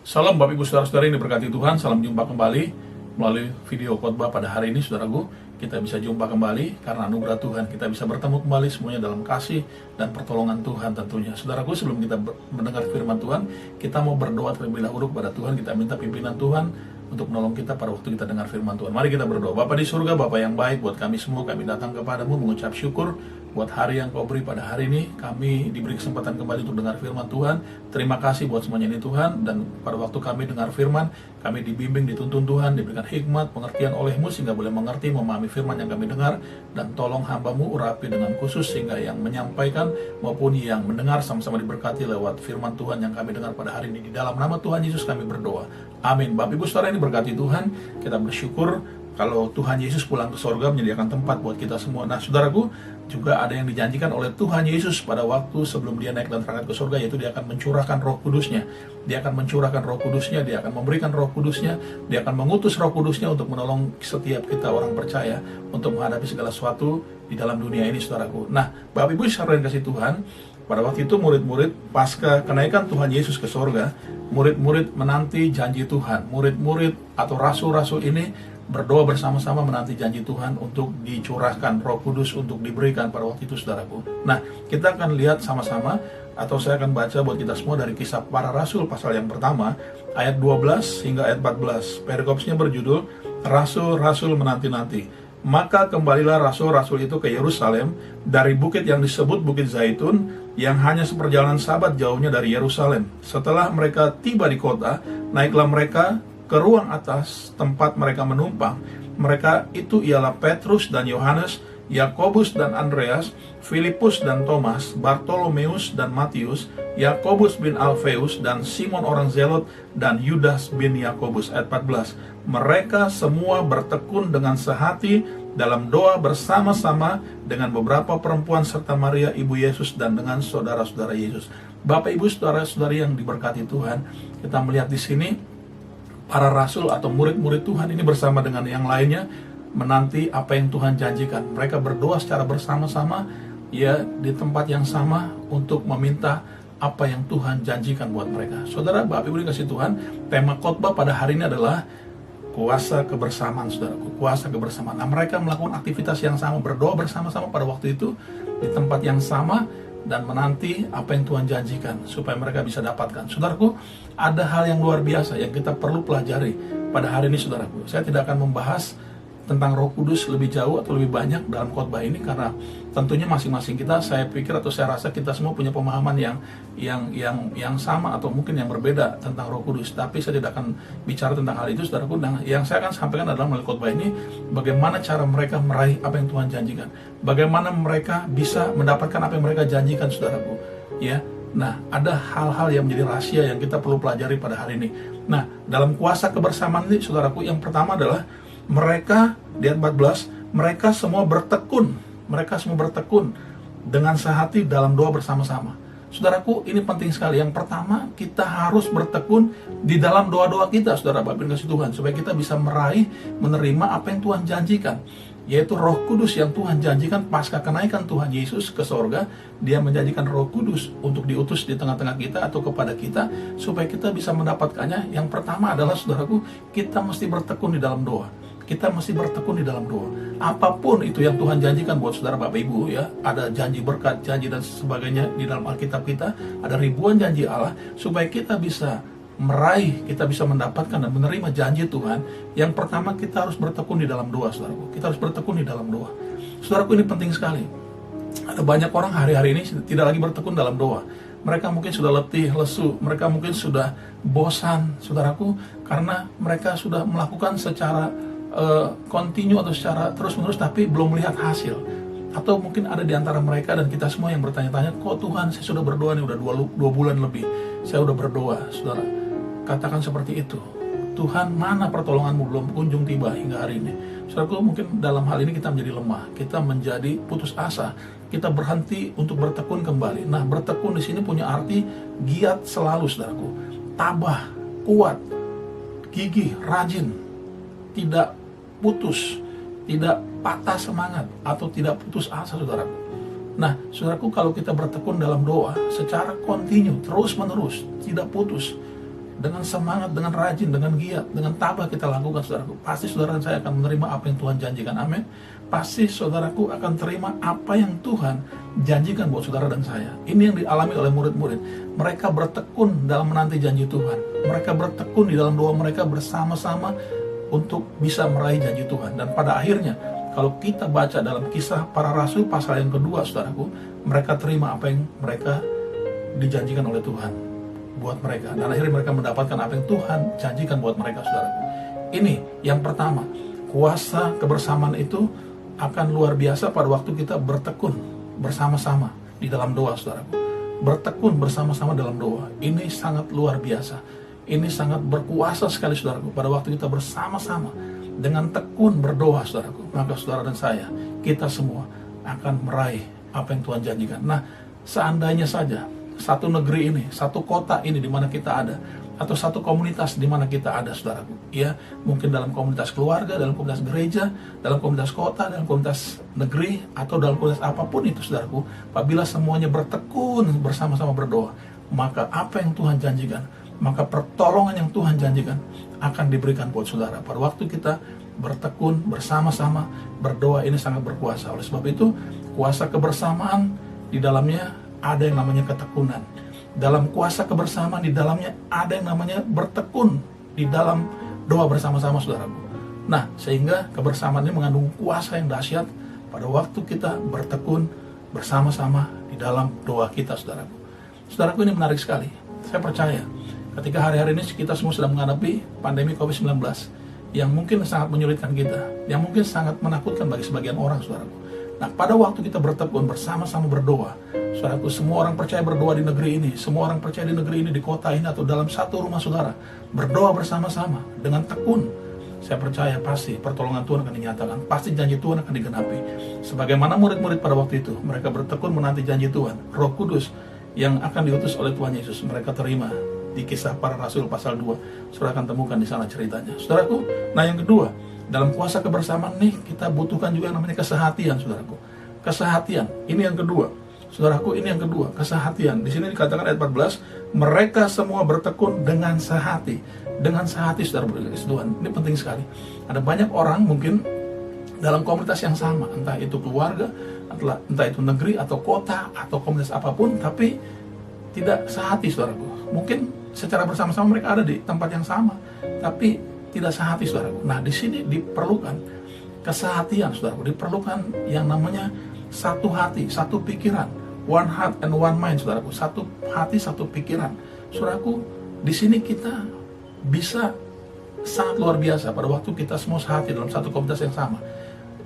Salam Bapak Ibu Saudara-saudara yang diberkati Tuhan. Salam jumpa kembali melalui video khotbah pada hari ini, saudaraku. Kita bisa jumpa kembali karena anugerah Tuhan. Kita bisa bertemu kembali semuanya dalam kasih dan pertolongan Tuhan tentunya. Saudaraku, sebelum kita mendengar firman Tuhan, kita mau berdoa terlebih dahulu kepada Tuhan. Kita minta pimpinan Tuhan untuk menolong kita pada waktu kita dengar firman Tuhan. Mari kita berdoa. Bapa di surga, Bapa yang baik, buat kami semua, kami datang kepadamu mengucap syukur buat hari yang kau beri pada hari ini. Kami diberi kesempatan kembali untuk dengar firman Tuhan. Terima kasih buat semuanya ini Tuhan. Dan pada waktu kami dengar firman, kami dibimbing, dituntun Tuhan, diberikan hikmat, pengertian oleh-Mu sehingga boleh mengerti, memahami firman yang kami dengar. Dan tolong hamba-Mu urapi dengan khusus sehingga yang menyampaikan maupun yang mendengar sama-sama diberkati lewat firman Tuhan yang kami dengar pada hari ini. Di dalam nama Tuhan Yesus kami berdoa. Amin. Bapak Ibu Saudara ini berkati Tuhan. Kita bersyukur kalau Tuhan Yesus pulang ke sorga menyediakan tempat buat kita semua. Nah, saudaraku, juga ada yang dijanjikan oleh Tuhan Yesus pada waktu sebelum dia naik dan terangkat ke sorga, yaitu dia akan mencurahkan roh kudusnya. Dia akan mencurahkan roh kudusnya, dia akan memberikan roh kudusnya, dia akan mengutus roh kudusnya untuk menolong setiap kita orang percaya untuk menghadapi segala sesuatu di dalam dunia ini, saudaraku. Nah, Bapak Ibu saudara yang kasih Tuhan, pada waktu itu murid-murid pasca kenaikan Tuhan Yesus ke sorga, murid-murid menanti janji Tuhan. Murid-murid atau rasul-rasul ini berdoa bersama-sama menanti janji Tuhan untuk dicurahkan roh kudus, untuk diberikan pada waktu itu, saudaraku. Nah, kita akan lihat sama-sama, atau saya akan baca buat kita semua dari Kisah Para Rasul pasal yang pertama, ayat 12 hingga ayat 14. Perikopsnya berjudul, Rasul-Rasul Menanti-nanti. Maka kembalilah rasul-rasul itu ke Yerusalem dari bukit yang disebut Bukit Zaitun, yang hanya seperjalanan sabat jauhnya dari Yerusalem. Setelah mereka tiba di kota, naiklah mereka ke ruang atas tempat mereka menumpang. Mereka itu ialah Petrus dan Yohanes, Yakobus dan Andreas, Filipus dan Thomas, Bartolomeus dan Matius, Yakobus bin Alfeus dan Simon orang Zelot, dan Yudas bin Yakobus. Ayat 14. Mereka semua bertekun dengan sehati dalam doa bersama-sama dengan beberapa perempuan serta Maria ibu Yesus dan dengan saudara-saudara Yesus. Bapak Ibu saudara-saudari yang diberkati Tuhan, kita melihat di sini para rasul atau murid-murid Tuhan ini bersama dengan yang lainnya menanti apa yang Tuhan janjikan. Mereka berdoa secara bersama-sama ya di tempat yang sama untuk meminta apa yang Tuhan janjikan buat mereka. Saudara, Bapak Ibu dikasih Tuhan, tema khotbah pada hari ini adalah kuasa kebersamaan, saudaraku. Kuasa kebersamaan. Nah, mereka melakukan aktivitas yang sama, berdoa bersama-sama pada waktu itu di tempat yang sama dan menanti apa yang Tuhan janjikan supaya mereka bisa dapatkan. Saudaraku, ada hal yang luar biasa yang kita perlu pelajari pada hari ini, saudaraku. Saya tidak akan membahas tentang Roh Kudus lebih jauh atau lebih banyak dalam khotbah ini karena tentunya masing-masing kita, saya pikir atau saya rasa kita semua punya pemahaman yang sama atau mungkin yang berbeda tentang Roh Kudus. Tapi saya tidak akan bicara tentang hal itu, saudaraku. Nah, yang saya akan sampaikan adalah melalui khotbah ini bagaimana cara mereka meraih apa yang Tuhan janjikan, bagaimana mereka bisa mendapatkan apa yang mereka janjikan, saudaraku. Ya, nah, ada hal-hal yang menjadi rahasia yang kita perlu pelajari pada hari ini. Nah, dalam kuasa kebersamaan ini, saudaraku, yang pertama adalah mereka, di ayat 14, mereka semua bertekun dengan sehati dalam doa bersama-sama. Saudaraku, ini penting sekali. Yang pertama, kita harus bertekun di dalam doa-doa kita, saudara Bapak kasih Tuhan, supaya kita bisa meraih, menerima apa yang Tuhan janjikan, yaitu Roh Kudus yang Tuhan janjikan pasca kenaikan Tuhan Yesus ke sorga. Dia menjanjikan Roh Kudus untuk diutus di tengah-tengah kita atau kepada kita supaya kita bisa mendapatkannya. Yang pertama adalah, saudaraku, kita mesti bertekun di dalam doa. Kita mesti bertekun di dalam doa. Apapun itu yang Tuhan janjikan buat saudara Bapak Ibu, ya, ada janji berkat, janji dan sebagainya di dalam Alkitab kita, ada ribuan janji Allah supaya kita bisa meraih, kita bisa mendapatkan dan menerima janji Tuhan. Yang pertama, kita harus bertekun di dalam doa, saudaraku. Kita harus bertekun di dalam doa. Saudaraku, ini penting sekali. Ada banyak orang hari-hari ini tidak lagi bertekun dalam doa. Mereka mungkin sudah letih, lesu, mereka mungkin sudah bosan, saudaraku, karena mereka sudah melakukan secara kontinu atau secara terus-menerus tapi belum melihat hasil. Atau mungkin ada di antara mereka dan kita semua yang bertanya-tanya, kok Tuhan, saya sudah berdoa nih udah 2 bulan lebih, saya udah berdoa. Saudara, katakan seperti itu, Tuhan, mana pertolonganmu belum kunjung tiba hingga hari ini. Saudaraku, mungkin dalam hal ini kita menjadi lemah, kita menjadi putus asa, kita berhenti untuk bertekun kembali. Nah, bertekun di sini punya arti giat selalu, saudaraku, tabah, kuat, gigih, rajin, tidak putus, tidak patah semangat atau tidak putus asa, saudaraku. Nah, saudaraku, kalau kita bertekun dalam doa secara kontinu, terus menerus, tidak putus, dengan semangat, dengan rajin, dengan giat, dengan tabah kita lakukan, saudaraku, pasti saudara dan saya akan menerima apa yang Tuhan janjikan. Amin. Pasti saudaraku akan terima apa yang Tuhan janjikan buat saudara dan saya. Ini yang dialami oleh murid-murid. Mereka bertekun dalam menanti janji Tuhan. Mereka bertekun di dalam doa mereka bersama-sama untuk bisa meraih janji Tuhan. Dan pada akhirnya, kalau kita baca dalam Kisah Para Rasul pasal yang kedua, saudaraku, mereka terima apa yang mereka dijanjikan oleh Tuhan buat mereka. Dan akhirnya mereka mendapatkan apa yang Tuhan janjikan buat mereka, saudaraku. Ini yang pertama, kuasa kebersamaan itu akan luar biasa pada waktu kita bertekun bersama-sama di dalam doa, saudaraku. Bertekun bersama-sama dalam doa, ini sangat luar biasa. Ini sangat berkuasa sekali, saudaraku. Pada waktu kita bersama-sama dengan tekun berdoa, saudaraku, maka saudara dan saya, kita semua akan meraih apa yang Tuhan janjikan. Nah, seandainya saja satu negeri ini, satu kota ini di mana kita ada, atau satu komunitas di mana kita ada, saudaraku, ya, mungkin dalam komunitas keluarga, dalam komunitas gereja, dalam komunitas kota, dalam komunitas negeri, atau dalam komunitas apapun itu, saudaraku, apabila semuanya bertekun bersama-sama berdoa, maka apa yang Tuhan janjikan, maka pertolongan yang Tuhan janjikan akan diberikan buat saudara. Pada waktu kita bertekun bersama-sama berdoa, ini sangat berkuasa. Oleh sebab itu, kuasa kebersamaan di dalamnya ada yang namanya ketekunan. Dalam kuasa kebersamaan di dalamnya ada yang namanya bertekun di dalam doa bersama-sama, saudaraku. Nah, sehingga kebersamaan ini mengandung kuasa yang dahsyat pada waktu kita bertekun bersama-sama di dalam doa kita, saudaraku. Saudaraku, ini menarik sekali. Saya percaya ketika hari-hari ini kita semua sedang menghadapi pandemi COVID-19 yang mungkin sangat menyulitkan kita, yang mungkin sangat menakutkan bagi sebagian orang, saudaraku. Nah, pada waktu kita bertekun bersama-sama berdoa, saudaraku, semua orang percaya berdoa di negeri ini, semua orang percaya di negeri ini, di kota ini, atau dalam satu rumah saudara, berdoa bersama-sama dengan tekun, saya percaya pasti pertolongan Tuhan akan dinyatakan, pasti janji Tuhan akan digenapi. Sebagaimana murid-murid pada waktu itu, mereka bertekun menanti janji Tuhan, Roh Kudus yang akan diutus oleh Tuhan Yesus, mereka terima. Di Kisah Para Rasul pasal 2, saudara akan temukan di sana ceritanya, saudaraku. Nah, yang kedua, dalam kuasa kebersamaan nih kita butuhkan juga yang namanya kesehatian, saudaraku. Kesehatian, ini yang kedua, saudaraku, ini yang kedua, kesehatian. Di sini dikatakan ayat 14, mereka semua bertekun dengan sehati. Dengan sehati, saudara berkasih Tuhan. Ini penting sekali. Ada banyak orang mungkin dalam komunitas yang sama, entah itu keluarga, entah itu negeri atau kota atau komunitas apapun, tapi tidak sehati, saudaraku. Mungkin secara bersama-sama mereka ada di tempat yang sama, tapi tidak sehati, saudaraku. Nah, di sini diperlukan kesehatian, saudaraku. Diperlukan yang namanya satu hati, satu pikiran, one heart and one mind, saudaraku. Satu hati, satu pikiran, saudaraku. Di sini kita bisa sangat luar biasa pada waktu kita semua sehati dalam satu komunitas yang sama.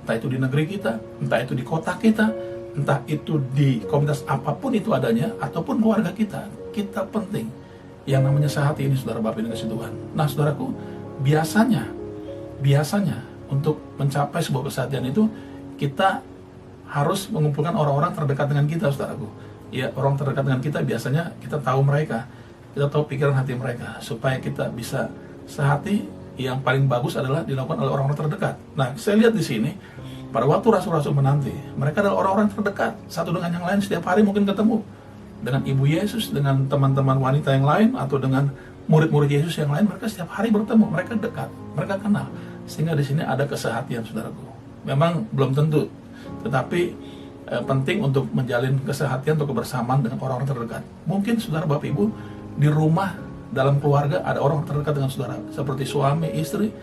Entah itu di negeri kita, entah itu di kota kita, entah itu di komunitas apapun itu adanya, ataupun keluarga kita, kita penting yang namanya sehati ini, saudara Bapak yang dikasih Tuhan. Nah, saudaraku, biasanya untuk mencapai sebuah kesehatian itu, kita harus mengumpulkan orang-orang terdekat dengan kita, saudaraku. Ya, orang terdekat dengan kita biasanya kita tahu mereka, kita tahu pikiran hati mereka, supaya kita bisa sehati. Yang paling bagus adalah dilakukan oleh orang-orang terdekat. Nah, saya lihat di sini, pada waktu rasul-rasul menanti, mereka adalah orang-orang terdekat, satu dengan yang lain, setiap hari mungkin ketemu dengan Ibu Yesus, dengan teman-teman wanita yang lain, atau dengan murid-murid Yesus yang lain. Mereka setiap hari bertemu, mereka dekat, mereka kenal. Sehingga di sini ada kesehatian, saudaraku. Memang belum tentu, tetapi penting untuk menjalin kesehatian atau kebersamaan dengan orang-orang terdekat. Mungkin saudara, Bapak, Ibu, di rumah, dalam keluarga ada orang terdekat dengan saudara, seperti suami, istri,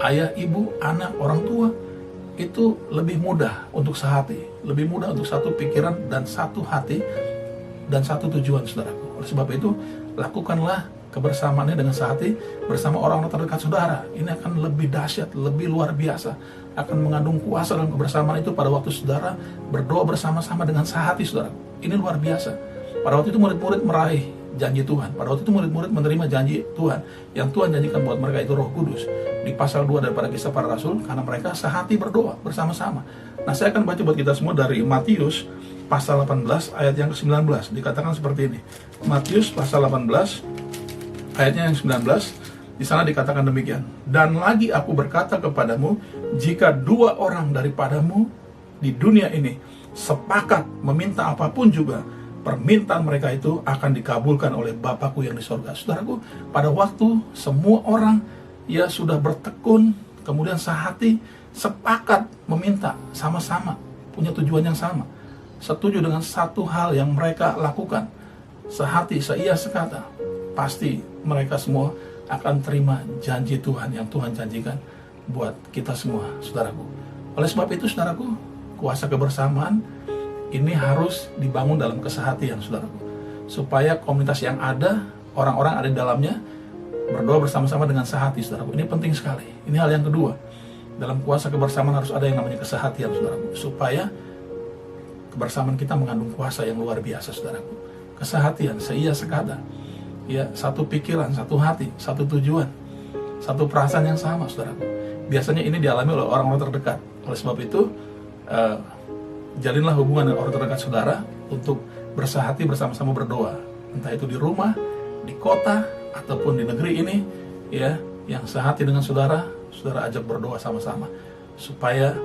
ayah, ibu, anak, orang tua. Itu lebih mudah untuk sehati, lebih mudah untuk satu pikiran dan satu hati dan satu tujuan, saudaraku. Oleh sebab itu, lakukanlah kebersamaannya dengan sehati bersama orang-orang terdekat saudara. Ini akan lebih dahsyat, lebih luar biasa, akan mengandung kuasa dalam kebersamaan itu pada waktu saudara berdoa bersama-sama dengan sehati, saudara. Ini luar biasa. Pada waktu itu murid-murid meraih janji Tuhan. Pada waktu itu murid-murid menerima janji Tuhan yang Tuhan janjikan buat mereka, itu Roh Kudus. Di pasal 2 daripada Kisah Para Rasul, karena mereka sehati berdoa bersama-sama. Nah, saya akan baca buat kita semua dari Matius pasal 18 ayat yang ke-19. Dikatakan seperti ini. Matius pasal 18 ayatnya yang 19. Di sana dikatakan demikian. Dan lagi aku berkata kepadamu, jika 2 orang daripadamu di dunia ini sepakat meminta apapun juga permintaan mereka itu akan dikabulkan oleh Bapakku yang di sorga. Saudaraku, pada waktu semua orang ya sudah bertekun, kemudian sehati, sepakat meminta sama-sama, punya tujuan yang sama, setuju dengan satu hal yang mereka lakukan, sehati, seia, sekata, pasti mereka semua akan terima janji Tuhan yang Tuhan janjikan buat kita semua, saudaraku. Oleh sebab itu, saudaraku, kuasa kebersamaan ini harus dibangun dalam kesehatian, saudaraku, supaya komunitas yang ada, orang-orang ada di dalamnya berdoa bersama-sama dengan sehati, saudaraku. Ini penting sekali. Ini hal yang kedua. Dalam kuasa kebersamaan harus ada yang namanya kesehatian, saudaraku, supaya kebersamaan kita mengandung kuasa yang luar biasa, saudaraku. Kesehatian, seia, sekata, ya, satu pikiran, satu hati, satu tujuan, satu perasaan yang sama, saudaraku. Biasanya ini dialami oleh orang-orang terdekat. Oleh sebab itu, jalinlah hubungan dengan orang terdekat saudara untuk bersehati bersama-sama berdoa, entah itu di rumah, di kota, ataupun di negeri ini, ya, yang sehati dengan saudara, saudara ajak berdoa sama-sama supaya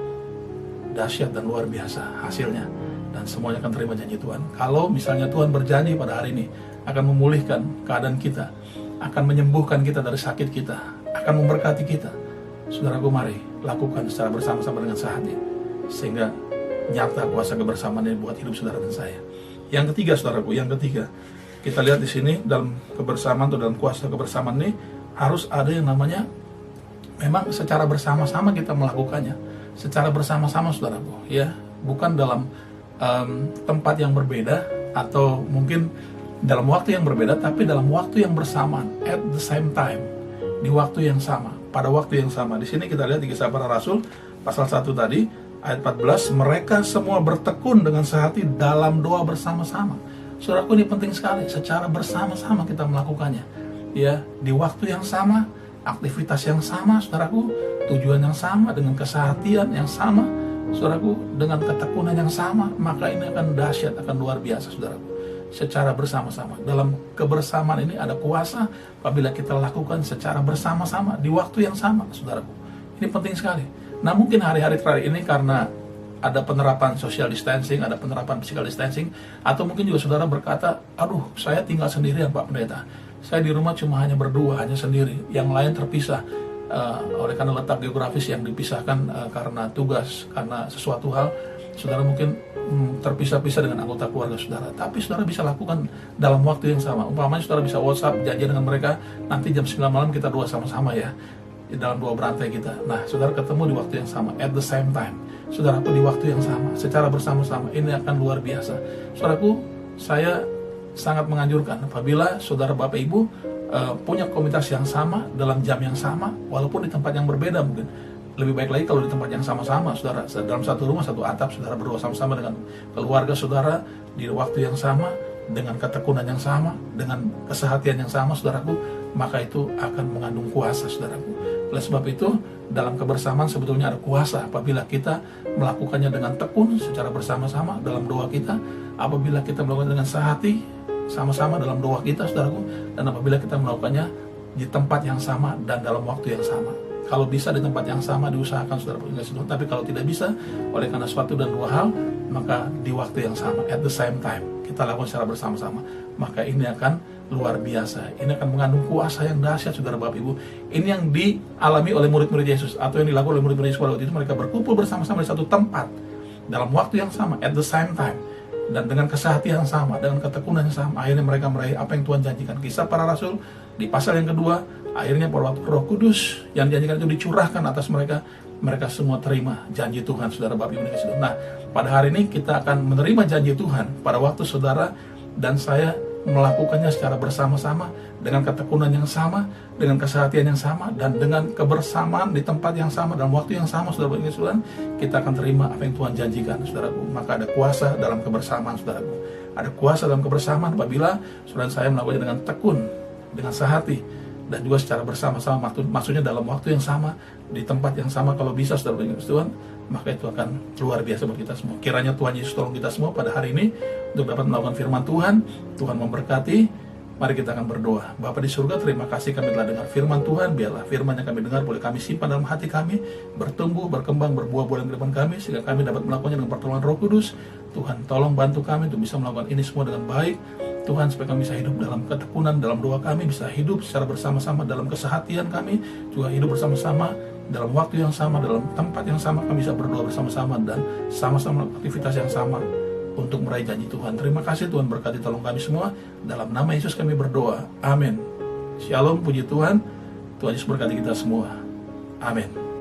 dahsyat dan luar biasa hasilnya, dan semuanya akan terima janji Tuhan. Kalau misalnya Tuhan berjanji pada hari ini akan memulihkan keadaan kita, akan menyembuhkan kita dari sakit kita, akan memberkati kita, saudaraku, mari lakukan secara bersama-sama dengan sehati, sehingga nyata kuasa kebersamaan ini buat hidup saudara dan saya. Yang ketiga, saudaraku, yang ketiga, kita lihat di sini dalam kebersamaan atau dalam kuasa kebersamaan ini harus ada yang namanya memang secara bersama-sama kita melakukannya, secara bersama-sama, saudaraku, ya, bukan dalam tempat yang berbeda atau mungkin dalam waktu yang berbeda, tapi dalam waktu yang bersamaan, at the same time, di waktu yang sama, pada waktu yang sama. Di sini kita lihat di Kisah Para Rasul pasal 1 tadi, ayat 14, mereka semua bertekun dengan sehati dalam doa bersama-sama. Saudaraku, ini penting sekali, secara bersama-sama kita melakukannya. Ya, di waktu yang sama, aktivitas yang sama, saudaraku, tujuan yang sama, dengan kesehatian yang sama, saudaraku, dengan ketekunan yang sama, maka ini akan dahsyat, akan luar biasa, saudaraku. Secara bersama-sama. Dalam kebersamaan ini ada kuasa apabila kita lakukan secara bersama-sama di waktu yang sama, saudaraku. Ini penting sekali. Nah, mungkin hari-hari terakhir ini karena ada penerapan social distancing, ada penerapan physical distancing, atau mungkin juga saudara berkata, aduh, saya tinggal sendirian, Pak Pendeta. Saya di rumah cuma hanya berdua, hanya sendiri. Yang lain terpisah oleh karena letak geografis yang dipisahkan karena tugas, karena sesuatu hal. Saudara mungkin terpisah-pisah dengan anggota keluarga saudara. Tapi saudara bisa lakukan dalam waktu yang sama. Umpamanya saudara bisa WhatsApp, janji dengan mereka, nanti jam 9 malam kita doa sama-sama ya, di dalam doa berantai kita. Nah, saudara ketemu di waktu yang sama, at the same time. Saudaraku, di waktu yang sama, secara bersama-sama, ini akan luar biasa. Saudaraku, saya sangat menganjurkan apabila saudara Bapak Ibu punya komunitas yang sama, dalam jam yang sama, walaupun di tempat yang berbeda mungkin. Lebih baik lagi kalau di tempat yang sama-sama, saudara, dalam satu rumah, satu atap, saudara berdoa sama-sama dengan keluarga saudara, di waktu yang sama, dengan ketekunan yang sama, dengan kesehatian yang sama, saudaraku, maka itu akan mengandung kuasa, saudaraku. Oleh sebab itu, dalam kebersamaan sebetulnya ada kuasa apabila kita melakukannya dengan tekun, secara bersama-sama dalam doa kita, apabila kita melakukan dengan sehati, sama-sama dalam doa kita, saudaraku, dan apabila kita melakukannya di tempat yang sama dan dalam waktu yang sama. Kalau bisa di tempat yang sama diusahakan, saudara, tapi kalau tidak bisa oleh karena suatu dan dua hal, maka di waktu yang sama, at the same time, kita lakukan secara bersama-sama, maka ini akan luar biasa. Ini akan mengandung kuasa yang dahsyat, saudara Bapak Ibu. Ini yang dialami oleh murid-murid Yesus, atau yang dilakukan oleh murid-murid Yesus waktu itu. Mereka berkumpul bersama-sama di satu tempat dalam waktu yang sama, at the same time, dan dengan kesehatian yang sama, dengan ketekunan yang sama. Akhirnya mereka meraih apa yang Tuhan janjikan. Kisah Para Rasul di pasal yang kedua, akhirnya pada waktu Roh Kudus yang dijanjikan itu dicurahkan atas mereka, mereka semua terima janji Tuhan, saudara Bapak Ibu. Nah, pada hari ini kita akan menerima janji Tuhan pada waktu saudara dan saya melakukannya secara bersama-sama, dengan ketekunan yang sama, dengan kesehatian yang sama, dan dengan kebersamaan di tempat yang sama, dalam waktu yang sama, saudara Bapak Ibu, kita akan terima apa yang Tuhan janjikan, saudaraku. Maka ada kuasa dalam kebersamaan, saudaraku. Ada kuasa dalam kebersamaan apabila saudara saya melakukannya dengan tekun, dengan sehati, dan juga secara bersama-sama, maksudnya dalam waktu yang sama, di tempat yang sama. Kalau bisa, saudara Bapak Ibu, Tuhan, maka itu akan luar biasa buat kita semua. Kiranya Tuhan Yesus tolong kita semua pada hari ini untuk dapat melakukan firman Tuhan. Tuhan memberkati, Mari kita akan berdoa. Bapa di surga, terima kasih kami telah dengar firman Tuhan. Biarlah firman yang kami dengar boleh kami simpan dalam hati kami, bertumbuh, berkembang, berbuah-buah dalam kehidupan kami, sehingga kami dapat melakukannya dengan pertolongan Roh Kudus. Tuhan, tolong bantu kami untuk bisa melakukan ini semua dengan baik. Tuhan, supaya kami bisa hidup dalam ketekunan, dalam doa kami, bisa hidup secara bersama-sama dalam kesehatian kami, juga hidup bersama-sama dalam waktu yang sama, dalam tempat yang sama, kami bisa berdoa bersama-sama dan sama-sama aktivitas yang sama untuk meraih janji Tuhan. Terima kasih Tuhan, berkati tolong kami semua. Dalam nama Yesus kami berdoa. Amin. Shalom, puji Tuhan. Tuhan Yesus berkati kita semua. Amin.